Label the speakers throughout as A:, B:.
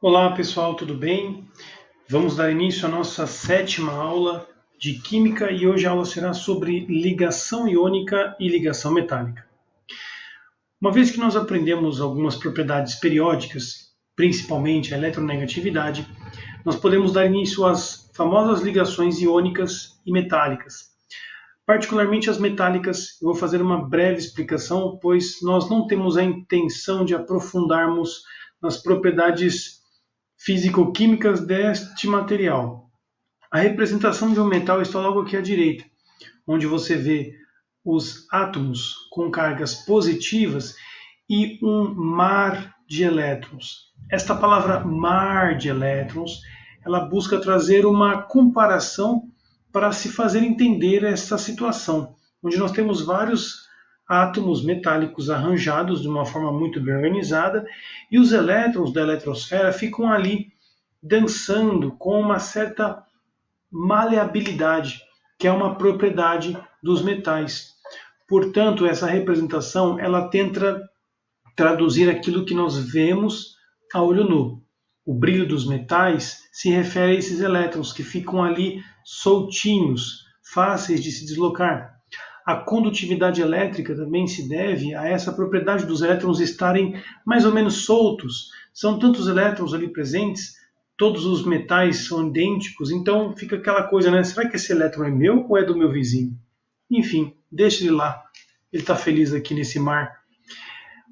A: Olá pessoal, tudo bem? Vamos dar início à nossa sétima aula de Química e hoje a aula será sobre ligação iônica e ligação metálica. Uma vez que nós aprendemos algumas propriedades periódicas, principalmente a eletronegatividade, nós podemos dar início às famosas ligações iônicas e metálicas. Particularmente as metálicas, eu vou fazer uma breve explicação, pois nós não temos a intenção de aprofundarmos nas propriedades físico-químicas deste material. A representação de um metal está logo aqui à direita, onde você vê os átomos com cargas positivas e um mar de elétrons. Esta palavra mar de elétrons, ela busca trazer uma comparação para se fazer entender esta situação, onde nós temos vários átomos metálicos arranjados de uma forma muito bem organizada e os elétrons da eletrosfera ficam ali dançando com uma certa maleabilidade, que é uma propriedade dos metais. Portanto, essa representação ela tenta traduzir aquilo que nós vemos a olho nu. O brilho dos metais se refere a esses elétrons que ficam ali soltinhos, fáceis de se deslocar. A condutividade elétrica também se deve a essa propriedade dos elétrons estarem mais ou menos soltos. São tantos elétrons ali presentes, todos os metais são idênticos, então fica aquela coisa, né? Será que esse elétron é meu ou é do meu vizinho? Enfim, deixa ele lá. Ele está feliz aqui nesse mar.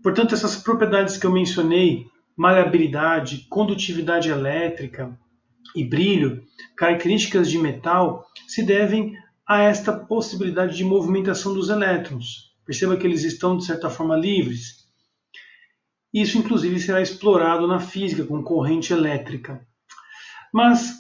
A: Portanto, essas propriedades que eu mencionei, maleabilidade, condutividade elétrica e brilho, características de metal, se devem a esta possibilidade de movimentação dos elétrons. Perceba que eles estão, de certa forma, livres. Isso, inclusive, será explorado na física com corrente elétrica. Mas,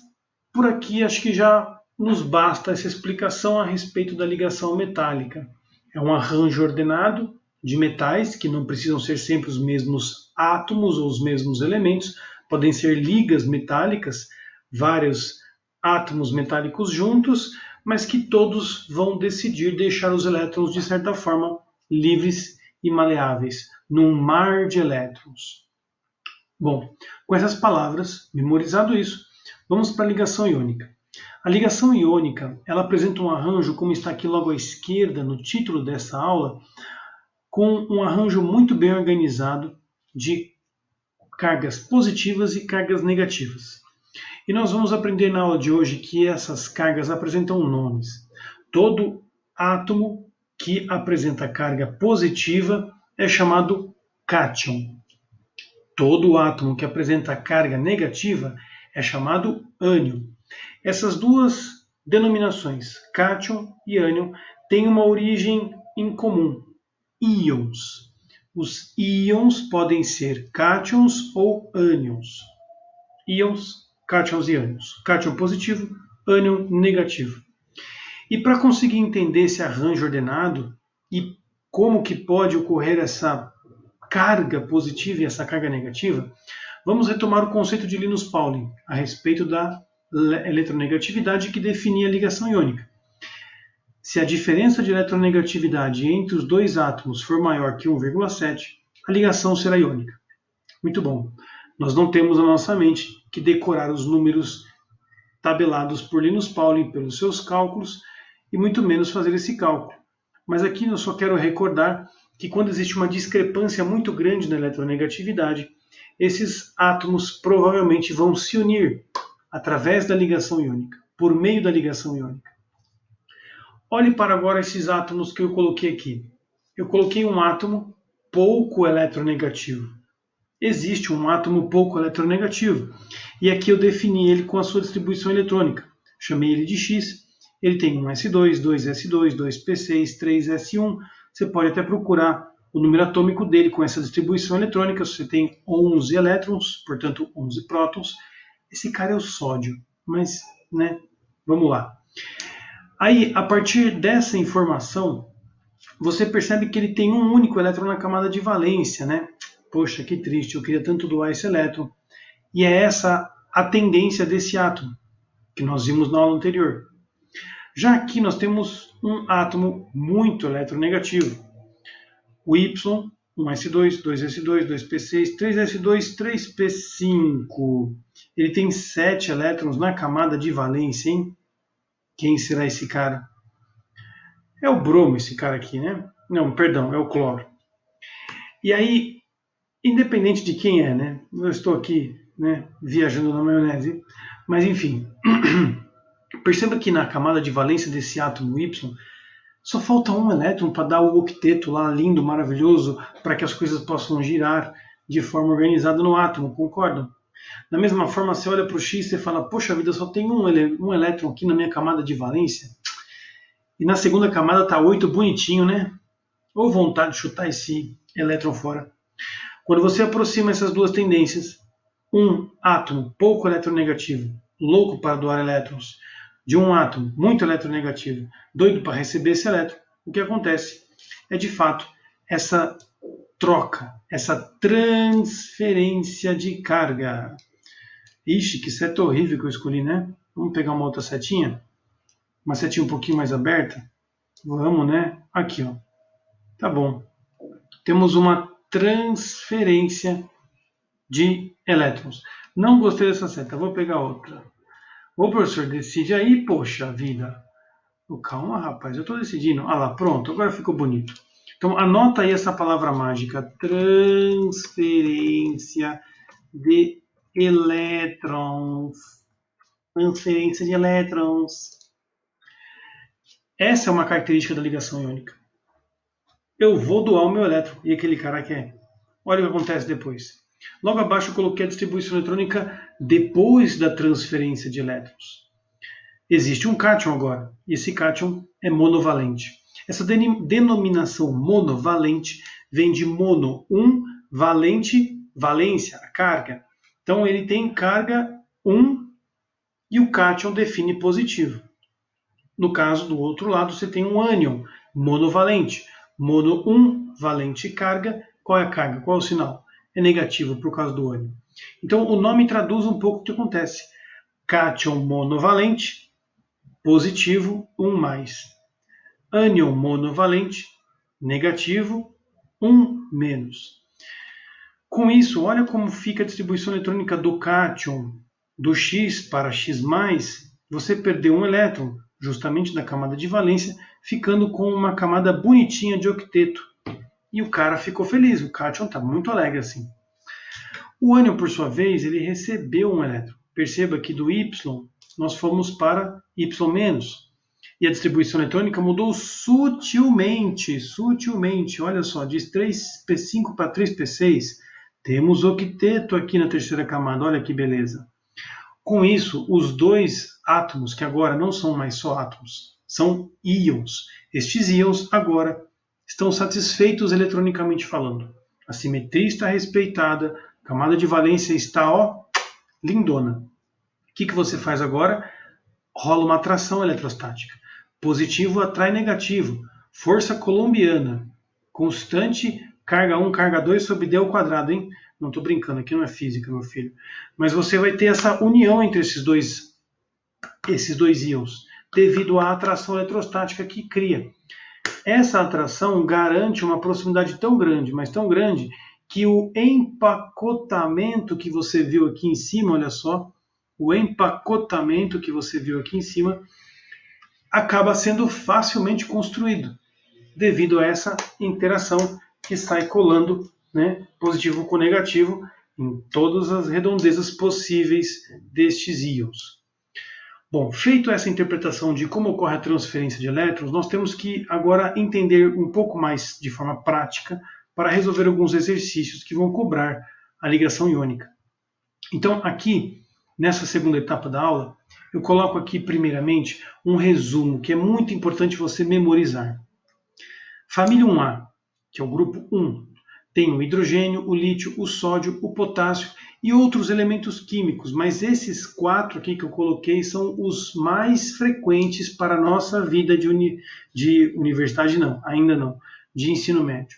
A: por aqui, acho que já nos basta essa explicação a respeito da ligação metálica. É um arranjo ordenado de metais, que não precisam ser sempre os mesmos átomos ou os mesmos elementos, podem ser ligas metálicas, vários átomos metálicos juntos, mas que todos vão decidir deixar os elétrons, de certa forma, livres e maleáveis, num mar de elétrons. Bom, com essas palavras, memorizado isso, vamos para a ligação iônica. A ligação iônica, ela apresenta um arranjo, como está aqui logo à esquerda, no título dessa aula, com um arranjo muito bem organizado de cargas positivas e cargas negativas. E nós vamos aprender na aula de hoje que essas cargas apresentam nomes. Todo átomo que apresenta carga positiva é chamado cátion. Todo átomo que apresenta carga negativa é chamado ânion. Essas duas denominações, cátion e ânion, têm uma origem em comum, íons. Os íons podem ser cátions ou ânions. Íons, cátions e ânions. Cátion positivo, ânion negativo. E para conseguir entender esse arranjo ordenado e como que pode ocorrer essa carga positiva e essa carga negativa, vamos retomar o conceito de Linus Pauling a respeito da eletronegatividade que definia a ligação iônica. Se a diferença de eletronegatividade entre os dois átomos for maior que 1,7, a ligação será iônica. Muito bom. Nós não temos na nossa mente que decorar os números tabelados por Linus Pauling pelos seus cálculos e muito menos fazer esse cálculo. Mas aqui eu só quero recordar que quando existe uma discrepância muito grande na eletronegatividade, esses átomos provavelmente vão se unir através da ligação iônica, por meio da ligação iônica. Olhe para agora esses átomos que eu coloquei aqui. Eu coloquei um átomo pouco eletronegativo. Existe um átomo pouco eletronegativo. E aqui eu defini ele com a sua distribuição eletrônica. Chamei ele de X. Ele tem 1s2, 2s2, 2p6, 3s1. Você pode até procurar o número atômico dele com essa distribuição eletrônica. Você tem 11 elétrons, portanto 11 prótons. Esse cara é o sódio. Mas, né, vamos lá. Aí, a partir dessa informação, você percebe que ele tem um único elétron na camada de valência, né? Poxa, que triste, eu queria tanto doar esse elétron. E é essa a tendência desse átomo, que nós vimos na aula anterior. Já aqui nós temos um átomo muito eletronegativo. O Y 1s2, 2s2, 2p6, 3s2, 3p5. Ele tem 7 elétrons na camada de valência, hein? Quem será esse cara? É o bromo, esse cara aqui, né? Não, perdão, é o cloro. E aí, independente de quem é, né? Eu estou aqui, né, viajando na maionese, mas enfim. Perceba que na camada de valência desse átomo Y, só falta um elétron para dar o octeto lá lindo, maravilhoso, para que as coisas possam girar de forma organizada no átomo, concordam? Da mesma forma, você olha para o X e fala, poxa vida, só tem um elétron aqui na minha camada de valência. E na segunda camada está 8 bonitinho, né? Ou vontade de chutar esse elétron fora. Quando você aproxima essas duas tendências, um átomo pouco eletronegativo, louco para doar elétrons, de um átomo muito eletronegativo, doido para receber esse elétron, o que acontece é, de fato, essa troca, essa transferência de carga. Ixi, que seta horrível que eu escolhi, né? Vamos pegar uma outra setinha? Uma setinha um pouquinho mais aberta? Vamos, né? Aqui, ó. Tá bom. Temos uma transferência de elétrons. Não gostei dessa seta, vou pegar outra. O professor decide aí, poxa vida. Calma, rapaz, eu estou decidindo. Ah lá, pronto, agora ficou bonito. Então, anota aí essa palavra mágica. Transferência de elétrons. Transferência de elétrons. Essa é uma característica da ligação iônica. Eu vou doar o meu elétron. E aquele cara quer. Olha o que acontece depois. Logo abaixo eu coloquei a distribuição eletrônica depois da transferência de elétrons. Existe um cátion agora, e esse cátion é monovalente. Essa denominação monovalente vem de mono, valente, valência, a carga. Então ele tem carga 1 e o cátion define positivo. No caso do outro lado você tem um ânion, monovalente. Mono valente carga. Qual é a carga? Qual é o sinal? É negativo por causa do ânion. Então o nome traduz um pouco o que acontece. Cátion monovalente, positivo, 1+. Ânion monovalente, negativo, 1-. Com isso, olha como fica a distribuição eletrônica do cátion. Do X para X+, você perdeu um elétron, justamente da camada de valência, ficando com uma camada bonitinha de octeto. E o cara ficou feliz, o cátion está muito alegre assim. O ânion, por sua vez, ele recebeu um elétron. Perceba que do Y nós fomos para Y-. E a distribuição eletrônica mudou sutilmente. Olha só, de 3p5 para 3p6. Temos octeto aqui na terceira camada, olha que beleza. Com isso, os dois átomos, que agora não são mais só átomos, são íons. Estes íons agora estão satisfeitos eletronicamente falando. A simetria está respeitada, a camada de valência está, ó, lindona. O que você faz agora? Rola uma atração eletrostática. Positivo atrai negativo. Força colombiana. Constante, carga 1, carga 2 sobre d ao quadrado, hein? Não estou brincando, aqui não é física, meu filho. Mas você vai ter essa união entre esses dois íons, devido à atração eletrostática que cria. Essa atração garante uma proximidade tão grande, mas tão grande, que o empacotamento que você viu aqui em cima, olha só, o empacotamento que você viu aqui em cima, acaba sendo facilmente construído, devido a essa interação que sai colando, né, positivo com negativo em todas as redondezas possíveis destes íons. Bom, feito essa interpretação de como ocorre a transferência de elétrons, nós temos que agora entender um pouco mais de forma prática para resolver alguns exercícios que vão cobrar a ligação iônica. Então, aqui, nessa segunda etapa da aula, eu coloco aqui primeiramente um resumo que é muito importante você memorizar. Família 1A, que é o grupo 1, tem o hidrogênio, o lítio, o sódio, o potássio e outros elementos químicos, mas esses 4 aqui que eu coloquei são os mais frequentes para a nossa vida de universidade, não, ainda não, de ensino médio.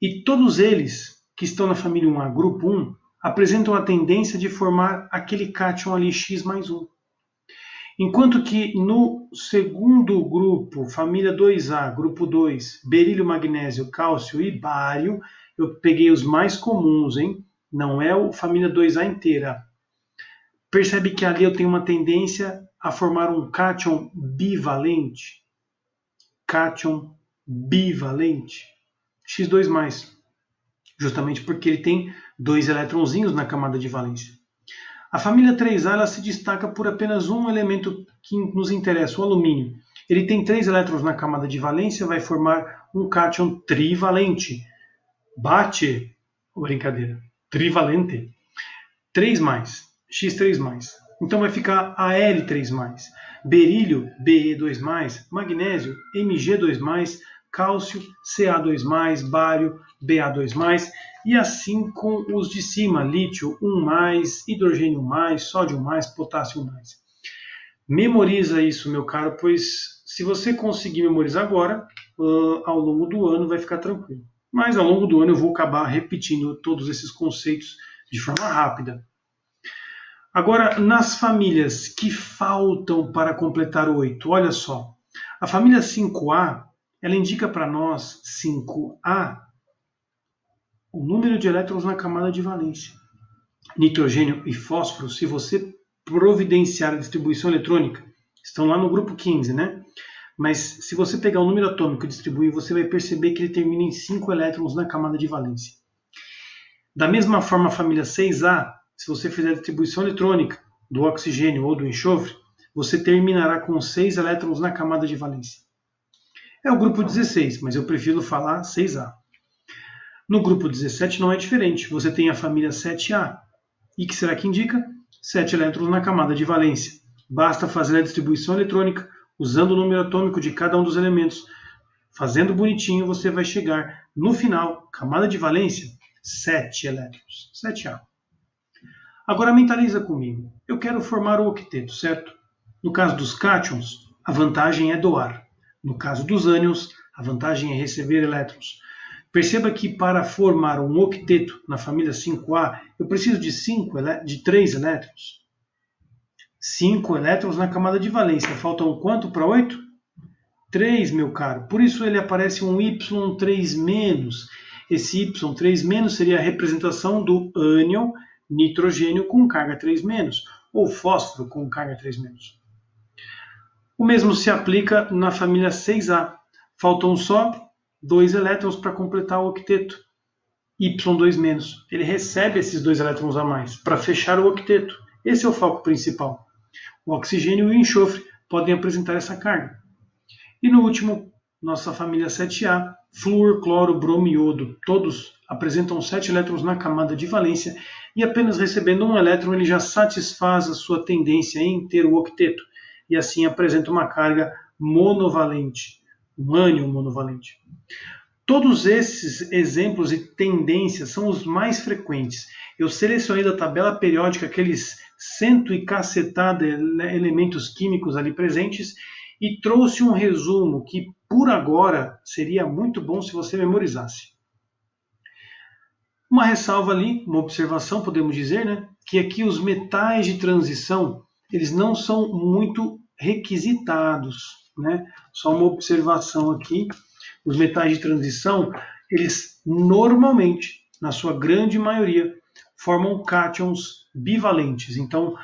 A: E todos eles que estão na família 1A, grupo 1, apresentam a tendência de formar aquele cátion ali X+1. Enquanto que no segundo grupo, família 2A, grupo 2, berílio, magnésio, cálcio e bário, eu peguei os mais comuns, hein? Não é a família 2A inteira. Percebe que ali eu tenho uma tendência a formar um cátion bivalente. Cátion bivalente. X2+. Justamente porque ele tem 2 elétronzinhos na camada de valência. A família 3A ela se destaca por apenas um elemento que nos interessa, o alumínio. Ele tem 3 elétrons na camada de valência, vai formar um cátion trivalente. Bate, brincadeira, trivalente. 3+, X3+. Então vai ficar Al3+. Berílio, Be2+, magnésio, Mg2+, cálcio, Ca2+, bário, Ba2+, e assim com os de cima, lítio 1+, hidrogênio 1+, sódio 1+, potássio 1+. Memoriza isso, meu caro, pois se você conseguir memorizar agora, ao longo do ano vai ficar tranquilo. Mas ao longo do ano eu vou acabar repetindo todos esses conceitos de forma rápida. Agora, nas famílias que faltam para completar 8, olha só. A família 5A, ela indica para nós, 5A, o número de elétrons na camada de valência. Nitrogênio e fósforo, se você providenciar a distribuição eletrônica, estão lá no grupo 15, né? Mas se você pegar o número atômico e distribuir, você vai perceber que ele termina em 5 elétrons na camada de valência. Da mesma forma, a família 6A, se você fizer a distribuição eletrônica do oxigênio ou do enxofre, você terminará com 6 elétrons na camada de valência. É o grupo 16, mas eu prefiro falar 6A. No grupo 17 não é diferente. Você tem a família 7A. E que será que indica? 7 elétrons na camada de valência. Basta fazer a distribuição eletrônica usando o número atômico de cada um dos elementos. Fazendo bonitinho, você vai chegar no final, camada de valência, 7 elétrons. 7A. Agora mentaliza comigo. Eu quero formar o octeto, certo? No caso dos cátions, a vantagem é doar. No caso dos ânions, a vantagem é receber elétrons. Perceba que para formar um octeto na família 5A, eu preciso de 3 elétrons. 5 elétrons na camada de valência. Faltam quanto para 8? 3, meu caro. Por isso ele aparece um Y3-. Esse Y3- seria a representação do ânion nitrogênio com carga 3-, ou fósforo com carga 3-. O mesmo se aplica na família 6A. Faltam só 2 elétrons para completar o octeto. Y2-. Ele recebe esses 2 elétrons a mais para fechar o octeto. Esse é o foco principal. O oxigênio e o enxofre podem apresentar essa carga. E no último, nossa família 7A, flúor, cloro, bromo e iodo. Todos apresentam 7 elétrons na camada de valência e apenas recebendo um elétron ele já satisfaz a sua tendência em ter o octeto e assim apresenta uma carga monovalente, um ânion monovalente. Todos esses exemplos e tendências são os mais frequentes. Eu selecionei da tabela periódica aqueles 100 e cacetada elementos químicos ali presentes e trouxe um resumo que, por agora, seria muito bom se você memorizasse. Uma ressalva ali, uma observação, podemos dizer, né? Que aqui os metais de transição, eles não são muito requisitados, né? Só uma observação aqui. Os metais de transição, eles normalmente, na sua grande maioria, formam cátions bivalentes. Então,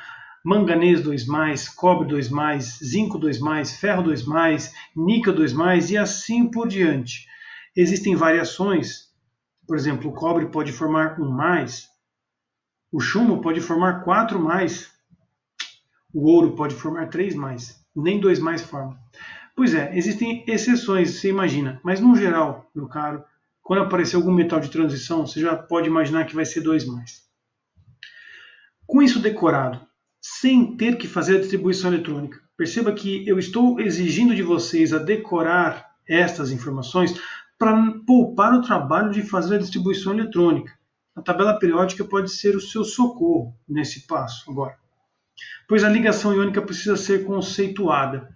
A: manganês 2+, cobre 2+, zinco 2+, ferro 2+, níquel 2+, e assim por diante. Existem variações, por exemplo, o cobre pode formar 1+, o chumbo pode formar 4+, o ouro pode formar 3+, nem 2+ forma. Pois é, existem exceções, você imagina, mas no geral, meu caro, quando aparecer algum metal de transição, você já pode imaginar que vai ser 2+. Com isso decorado, sem ter que fazer a distribuição eletrônica, perceba que eu estou exigindo de vocês a decorar estas informações para poupar o trabalho de fazer a distribuição eletrônica. A tabela periódica pode ser o seu socorro nesse passo agora, pois a ligação iônica precisa ser conceituada.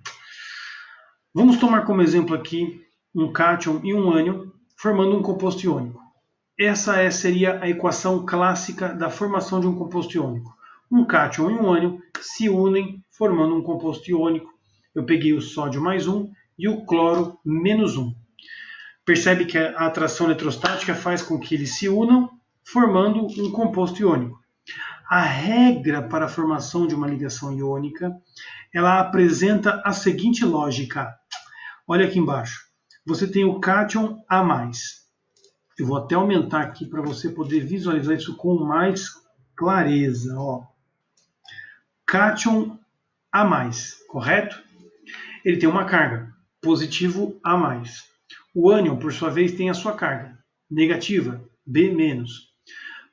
A: Vamos tomar como exemplo aqui um cátion e um ânion formando um composto iônico. Essa seria a equação clássica da formação de um composto iônico. Um cátion e um ânion se unem formando um composto iônico. Eu peguei o sódio mais 1 e o cloro menos 1. Percebe que a atração eletrostática faz com que eles se unam, formando um composto iônico. A regra para a formação de uma ligação iônica, ela apresenta a seguinte lógica. Olha aqui embaixo. Você tem o cátion A+. Eu vou até aumentar aqui para você poder visualizar isso com mais clareza. Ó. Cátion A+, correto? Ele tem uma carga, positivo A+. O ânion, por sua vez, tem a sua carga, negativa, B-.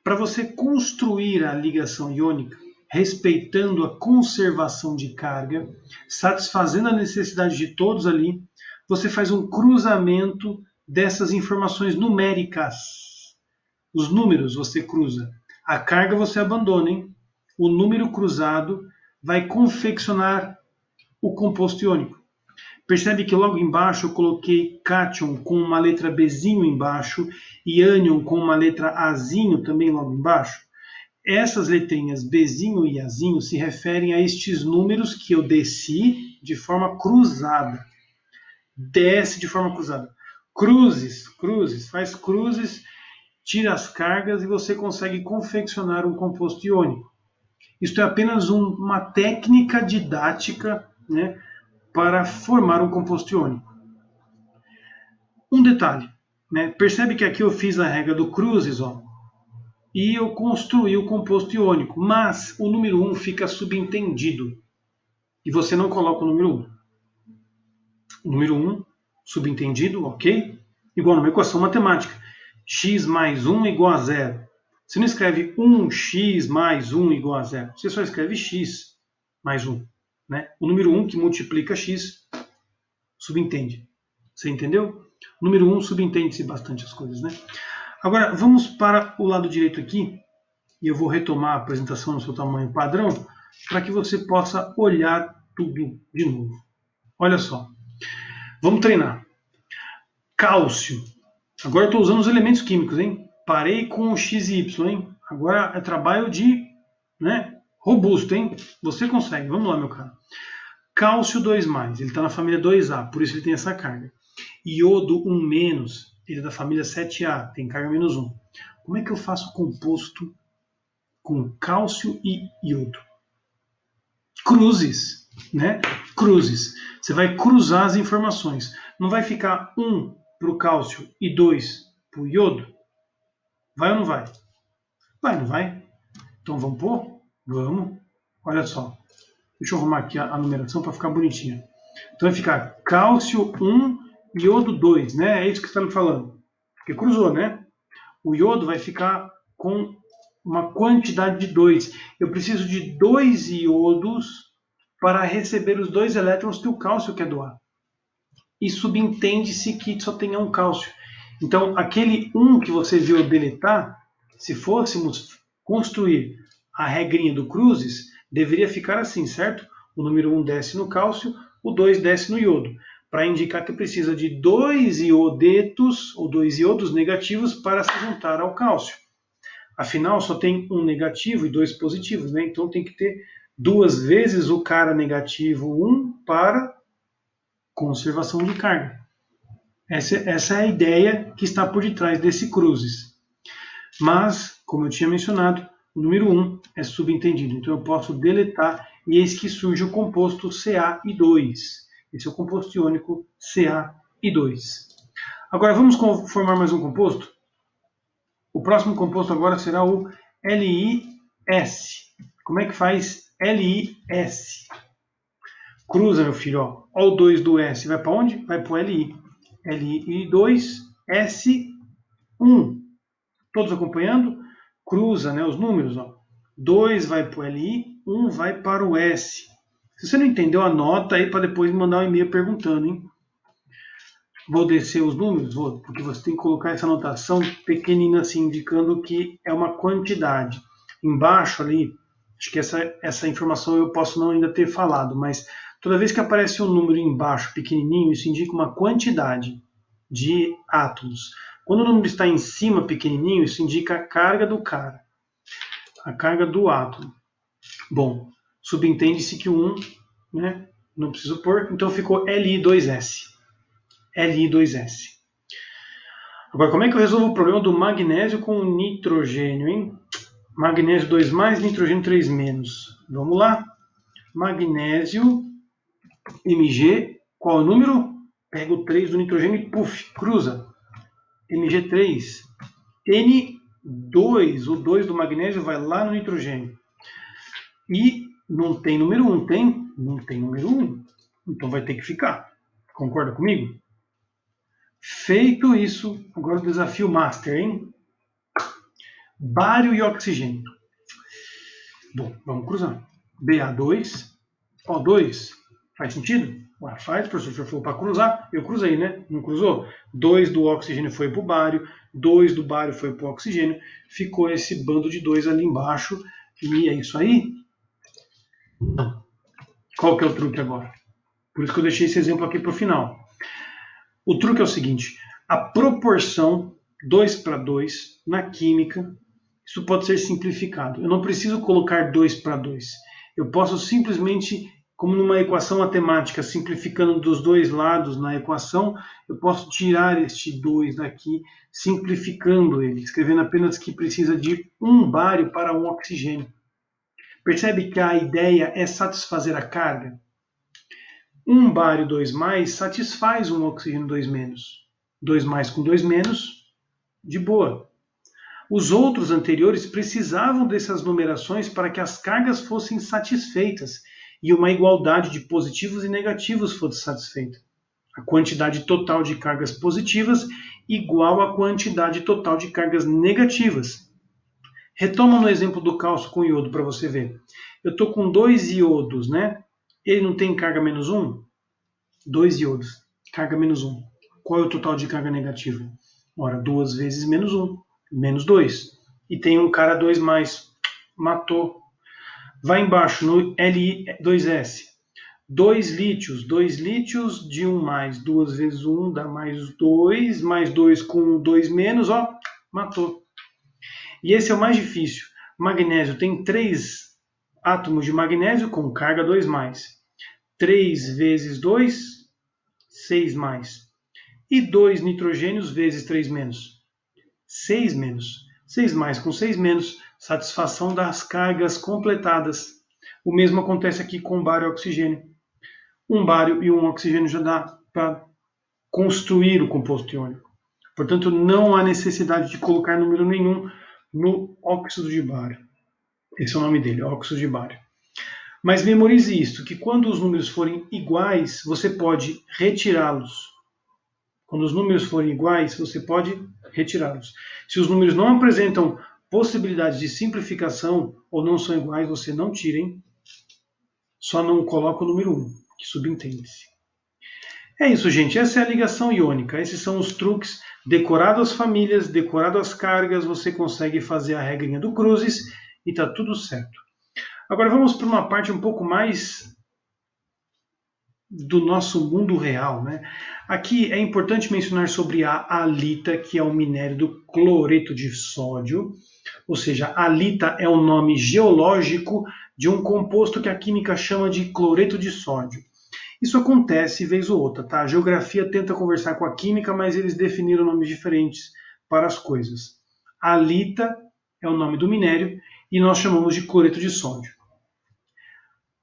A: Para você construir a ligação iônica, respeitando a conservação de carga, satisfazendo a necessidade de todos ali, você faz um cruzamento dessas informações numéricas. Os números você cruza. A carga você abandona, hein? O número cruzado vai confeccionar o composto iônico. Percebe que logo embaixo eu coloquei cátion com uma letra Bzinho embaixo e ânion com uma letra Azinho também logo embaixo? Essas letrinhas Bzinho e Azinho se referem a estes números que eu desci de forma cruzada. Desce de forma cruzada. Cruzes, faz cruzes, tira as cargas e você consegue confeccionar um composto iônico. Isto é apenas uma técnica didática, né, para formar um composto iônico. Um detalhe, né, percebe que aqui eu fiz a regra do cruzes, ó, e eu construí o composto iônico, mas o número 1 fica subentendido e você não coloca o número 1. O número 1, subentendido, ok? Igual numa equação matemática. X mais 1 igual a 0. Você não escreve 1x mais 1 igual a 0. Você só escreve x mais 1. Né? O número 1 que multiplica x subentende. Você entendeu? O número 1 subentende-se bastante as coisas. Né? Agora, vamos para o lado direito aqui. E eu vou retomar a apresentação no seu tamanho padrão para que você possa olhar tudo de novo. Olha só. Vamos treinar. Cálcio. Agora eu estou usando os elementos químicos, hein? Parei com o X e Y, hein? Agora é trabalho de, né, robusto, hein? Você consegue. Vamos lá, meu cara. Cálcio 2+, ele está na família 2A, por isso ele tem essa carga. Iodo 1-, ele é da família 7A, tem carga menos 1. Como é que eu faço composto com cálcio e iodo? Cruzes, né? Cruzes. Você vai cruzar as informações. Não vai ficar 1 para o cálcio e 2 para o iodo? Vai ou não vai? Vai, não vai? Então vamos pôr? Vamos. Olha só. Deixa eu arrumar aqui a numeração para ficar bonitinha. Então vai ficar cálcio 1, iodo 2, né? É isso que você está me falando. Porque cruzou, né? O iodo vai ficar com uma quantidade de 2. Eu preciso de 2 iodos para receber os 2 elétrons que o cálcio quer doar. E subentende-se que só tenha um cálcio. Então, aquele 1 que você viu eu deletar, se fôssemos construir a regrinha do cruzes, deveria ficar assim, certo? O número 1 desce no cálcio, o 2 desce no iodo, para indicar que precisa de 2 iodetos, ou 2 iodos negativos, para se juntar ao cálcio. Afinal, só tem um negativo e 2 positivos, né? Então tem que ter 2 vezes o cara negativo 1 para conservação de carga. Essa é a ideia que está por detrás desse cruzes. Mas, como eu tinha mencionado, o número 1 é subentendido. Então eu posso deletar e eis que surge o composto Ca2. Esse é o composto iônico Ca2. Agora vamos formar mais um composto? O próximo composto agora será o LiS. Como é que faz LiS? Cruza, meu filho. Ó o 2 do S vai para onde? Vai para o Li. Li2, S1. Todos acompanhando? Cruza, né, os números. Ó. 2 vai para o Li, 1 vai para o S. Se você não entendeu, anota aí para depois mandar um e-mail perguntando. Hein? Vou descer os números? Vou, porque você tem que colocar essa anotação pequenina assim, indicando que é uma quantidade. Embaixo ali, acho que essa informação eu posso não ainda ter falado, mas toda vez que aparece um número embaixo pequenininho, isso indica uma quantidade de átomos. Quando o número está em cima pequenininho, isso indica a carga do cara, a carga do átomo. Bom, Subentende-se que o 1, né, não preciso pôr, então ficou Li2S. Li2S. Agora, como é que eu resolvo o problema do magnésio com o nitrogênio, hein? Magnésio 2+, nitrogênio 3-. Vamos lá. Magnésio, Mg, qual é o número? Pega o 3 do nitrogênio e puf, cruza. Mg3. N2, o 2 do magnésio vai lá no nitrogênio. E não tem número 1, tem? Não tem número 1. Então vai ter que ficar. Concorda comigo? Feito isso, agora o desafio master, hein? Bário e oxigênio. Bom, vamos cruzar. Ba2, O2. Faz sentido? Ué, faz, professor. O senhor falou para cruzar. Eu cruzei, né? Não cruzou? 2 do oxigênio foi para o bário, 2 do bário foi para o oxigênio. Ficou esse bando de 2 ali embaixo. E é isso aí. Qual que é o truque agora? Por isso que eu deixei esse exemplo aqui para o final. O truque é o seguinte. A proporção 2:2 na química, isso pode ser simplificado. Eu não preciso colocar 2:2. Eu posso simplesmente, como numa equação matemática, simplificando dos dois lados na equação, eu posso tirar este 2 daqui, simplificando ele, escrevendo apenas que precisa de um bário para um oxigênio. Percebe que a ideia é satisfazer a carga? Um bário 2+, satisfaz um oxigênio 2-. 2+ com 2-, de boa. Os outros anteriores precisavam dessas numerações para que as cargas fossem satisfeitas e uma igualdade de positivos e negativos fosse satisfeita. A quantidade total de cargas positivas igual à quantidade total de cargas negativas. Retoma no exemplo do cálcio com iodo para você ver. Eu estou com 2 iodos, né? Ele não tem carga -1? 2 iodos, carga -1. Qual é o total de carga negativa? Ora, 2 vezes -1, -2. E tem um cara 2+, matou. Vai embaixo no Li2S. 2 lítios, 2 lítios de 1+, 2 vezes 1 dá +2, mais 2 com 2-, ó, matou. E esse é o mais difícil. Magnésio tem 3 átomos de magnésio com carga 2+. 3 vezes 2, 6+. E 2 nitrogênios vezes 3-. 6-. 6+ com 6-, satisfação das cargas completadas. O mesmo acontece aqui com bário e oxigênio. Um bário e um oxigênio já dá para construir o composto iônico. Portanto, não há necessidade de colocar número nenhum no óxido de bário. Esse é o nome dele, óxido de bário. Mas memorize isto, que quando os números forem iguais, você pode retirá-los. Quando os números forem iguais, você pode retirá-los. Se os números não apresentam possibilidades de simplificação ou não são iguais, você não tira, hein? Só não coloca o número 1, que subentende-se. É isso, gente. Essa é a ligação iônica. Esses são os truques. Decorado as famílias, decorado as cargas, você consegue fazer a regrinha do cruzes e está tudo certo. Agora vamos para uma parte um pouco mais do nosso mundo real, né? Aqui é importante mencionar sobre a halita, que é o minério do cloreto de sódio. Ou seja, a halita é o nome geológico de um composto que a química chama de cloreto de sódio. Isso acontece vez ou outra, tá? A geografia tenta conversar com a química, mas eles definiram nomes diferentes para as coisas. A halita é o nome do minério e nós chamamos de cloreto de sódio.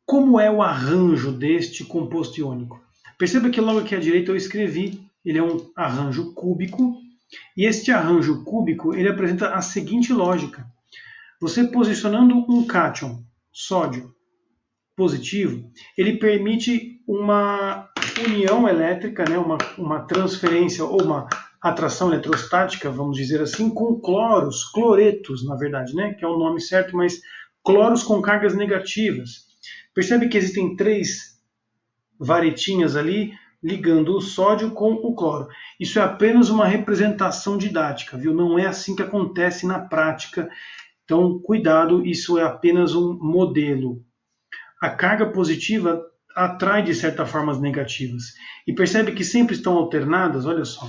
A: Como é o arranjo deste composto iônico? Perceba que logo aqui à direita eu escrevi, ele é um arranjo cúbico, e este arranjo cúbico ele apresenta a seguinte lógica. Você posicionando um cátion, sódio, positivo, ele permite uma união elétrica, né, uma transferência ou uma atração eletrostática, vamos dizer assim, com cloros, cloretos, na verdade, né, que é o nome certo, mas cloros com cargas negativas. Percebe que existem 3 varetinhas ali ligando o sódio com o cloro. Isso é apenas uma representação didática, viu? Não é assim que acontece na prática. Então, cuidado, isso é apenas um modelo. A carga positiva atrai de certa forma as negativas. E percebe que sempre estão alternadas, olha só.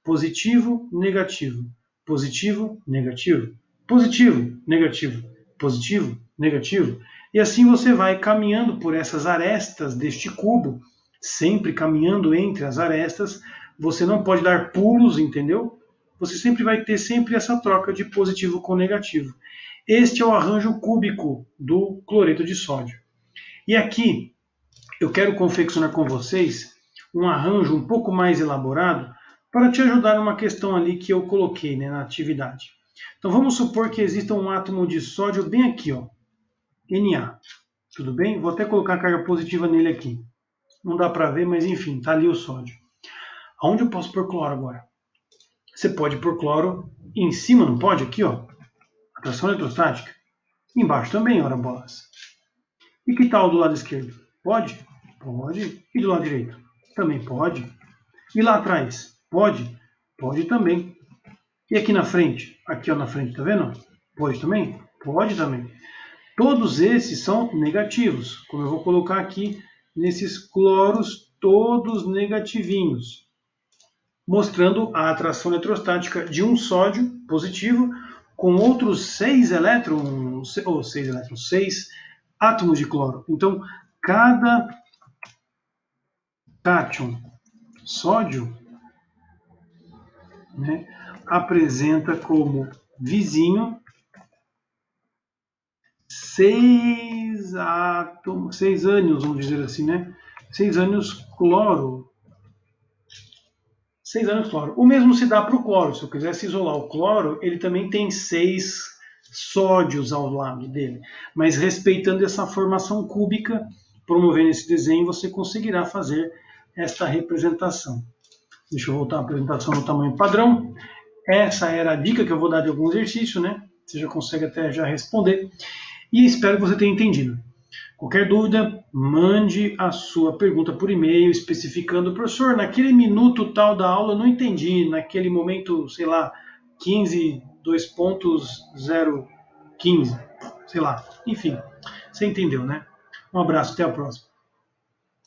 A: Positivo, negativo. Positivo, negativo. Positivo, negativo. Positivo, negativo. E assim você vai caminhando por essas arestas deste cubo, sempre caminhando entre as arestas. Você não pode dar pulos, entendeu? Você sempre vai ter sempre essa troca de positivo com negativo. Este é o arranjo cúbico do cloreto de sódio. E aqui eu quero confeccionar com vocês um arranjo um pouco mais elaborado para te ajudar numa questão ali que eu coloquei, né, na atividade. Então vamos supor que exista um átomo de sódio bem aqui, ó, Na. Tudo bem? Vou até colocar a carga positiva nele aqui. Não dá para ver, mas enfim, está ali o sódio. Aonde eu posso pôr cloro agora? Você pode pôr cloro em cima, não pode? Aqui, ó. Atração eletrostática. Embaixo também, ora bolas. E que tal do lado esquerdo? Pode? Pode. E do lado direito? Também pode. E lá atrás? Pode? Pode também. E aqui na frente? Aqui, ó, na frente, tá vendo? Pode também? Pode também. Todos esses são negativos, como eu vou colocar aqui nesses cloros todos negativinhos, mostrando a atração eletrostática de um sódio positivo com outros 6 elétrons, ou 6 átomos de cloro. Então, cada cátion sódio, né, apresenta como vizinho 6 átomos, 6 ânions, vamos dizer assim, né? 6 ânions cloro. 6 ânions cloro. O mesmo se dá para o cloro. Se eu quisesse isolar o cloro, ele também tem 6 sódios ao lado dele. Mas respeitando essa formação cúbica, promovendo esse desenho, você conseguirá fazer esta representação. Deixa eu voltar à apresentação no tamanho padrão. Essa era a dica que eu vou dar de algum exercício, né? Você já consegue até já responder. E espero que você tenha entendido. Qualquer dúvida, mande a sua pergunta por e-mail, especificando, professor, naquele minuto tal da aula eu não entendi, naquele momento, sei lá, 15, 2.015, sei lá, enfim, você entendeu, né? Um abraço, até a próxima.